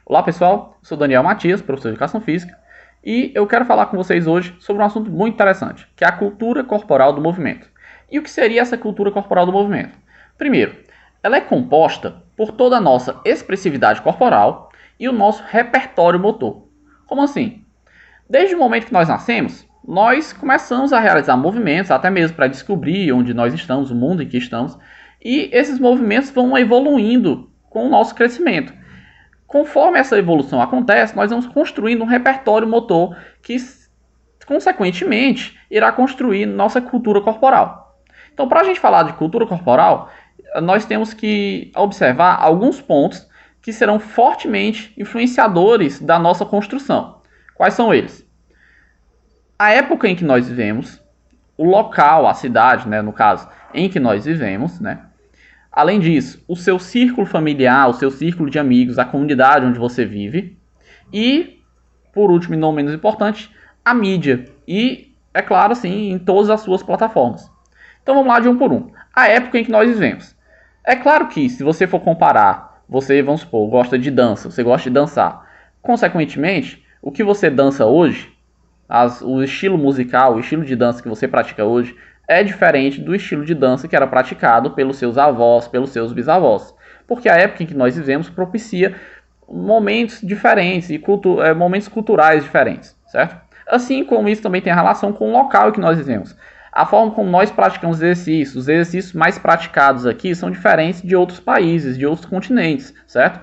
Olá pessoal, eu sou Daniel Matias, professor de Educação Física, e eu quero falar com vocês hoje sobre um assunto muito interessante, que é a cultura corporal do movimento. E o que seria essa cultura corporal do movimento? Primeiro, ela é composta por toda a nossa expressividade corporal e o nosso repertório motor. Como assim? Desde o momento que nós nascemos, nós começamos a realizar movimentos, até mesmo para descobrir onde nós estamos, o mundo em que estamos, e esses movimentos vão evoluindo com o nosso crescimento. Conforme essa evolução acontece, nós vamos construindo um repertório motor que, consequentemente, irá construir nossa cultura corporal. Então, para a gente falar de cultura corporal, nós temos que observar alguns pontos que serão fortemente influenciadores da nossa construção. Quais são eles? A época em que nós vivemos, o local, a cidade, no caso, em que nós vivemos, Além disso, o seu círculo familiar, o seu círculo de amigos, a comunidade onde você vive. E, por último e não menos importante, a mídia. E, é claro, sim, em todas as suas plataformas. Então vamos lá de um por um. A época em que nós vivemos. É claro que, se você for comparar, você, vamos supor, gosta de dança, você gosta de dançar. Consequentemente, o que você dança hoje, o estilo musical, o estilo de dança que você pratica hoje, é diferente do estilo de dança que era praticado pelos seus avós, pelos seus bisavós. Porque a época em que nós vivemos propicia momentos diferentes e momentos culturais diferentes, certo? Assim como isso também tem relação com o local em que nós vivemos. A forma como nós praticamos exercícios, os exercícios mais praticados aqui são diferentes de outros países, de outros continentes, certo?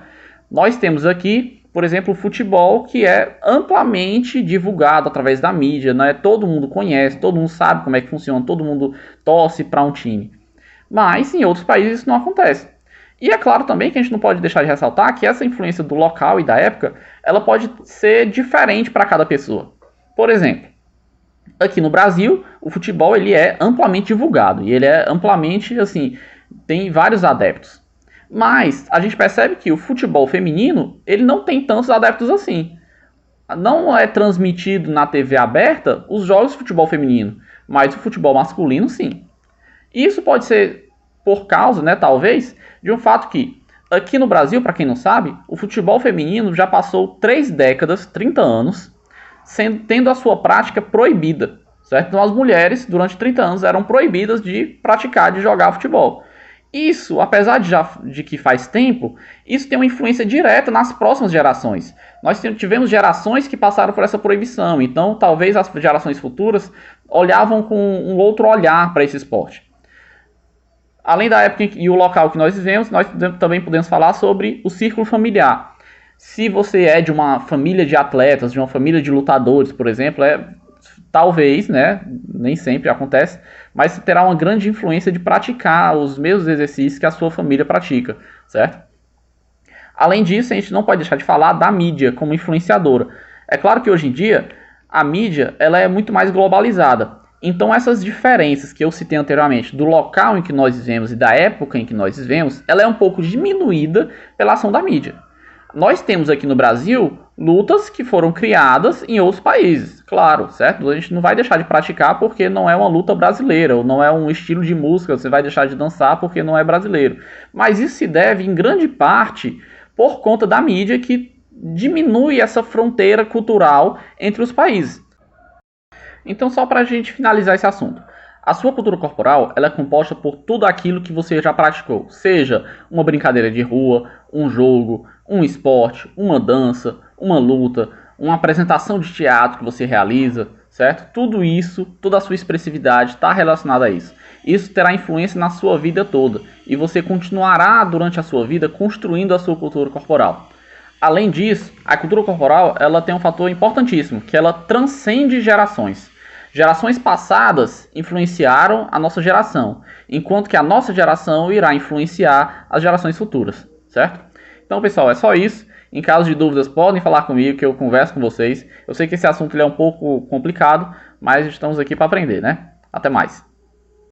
Nós temos aqui, por exemplo, o futebol, que é amplamente divulgado através da mídia, Todo mundo conhece, todo mundo sabe como é que funciona, todo mundo torce para um time. Mas em outros países isso não acontece. E é claro também que a gente não pode deixar de ressaltar que essa influência do local e da época, ela pode ser diferente para cada pessoa. Por exemplo, aqui no Brasil, o futebol ele é amplamente divulgado e ele é amplamente, tem vários adeptos. Mas a gente percebe que o futebol feminino ele não tem tantos adeptos assim. Não é transmitido na TV aberta os jogos de futebol feminino, mas o futebol masculino sim. Isso pode ser por causa, talvez, de um fato que aqui no Brasil, para quem não sabe, o futebol feminino já passou 3 décadas, 30 anos, tendo a sua prática proibida. Certo? Então as mulheres, durante 30 anos, eram proibidas de praticar, de jogar futebol. Isso, apesar de que faz tempo, isso tem uma influência direta nas próximas gerações. Nós tivemos gerações que passaram por essa proibição, então talvez as gerações futuras olhavam com um outro olhar para esse esporte. Além da época e o local que nós vivemos, nós também podemos falar sobre o círculo familiar. Se você é de uma família de atletas, de uma família de lutadores, por exemplo, talvez, nem sempre acontece, mas terá uma grande influência de praticar os mesmos exercícios que a sua família pratica, certo? Além disso, a gente não pode deixar de falar da mídia como influenciadora. É claro que hoje em dia, a mídia ela é muito mais globalizada. Então essas diferenças que eu citei anteriormente do local em que nós vivemos e da época em que nós vivemos, ela é um pouco diminuída pela ação da mídia. Nós temos aqui no Brasil lutas que foram criadas em outros países, claro, certo? A gente não vai deixar de praticar porque não é uma luta brasileira, ou não é um estilo de música, você vai deixar de dançar porque não é brasileiro. Mas isso se deve, em grande parte, por conta da mídia que diminui essa fronteira cultural entre os países. Então, só para a gente finalizar esse assunto. A sua cultura corporal ela é composta por tudo aquilo que você já praticou, seja uma brincadeira de rua, um jogo, um esporte, uma dança, uma luta, uma apresentação de teatro que você realiza, certo? Tudo isso, toda a sua expressividade está relacionada a isso. Isso terá influência na sua vida toda e você continuará durante a sua vida construindo a sua cultura corporal. Além disso, a cultura corporal ela tem um fator importantíssimo, que ela transcende gerações. Gerações passadas influenciaram a nossa geração, enquanto que a nossa geração irá influenciar as gerações futuras, certo? Então, pessoal, é só isso. Em caso de dúvidas, podem falar comigo que eu converso com vocês. Eu sei que esse assunto ele é um pouco complicado, mas estamos aqui para aprender, Até mais.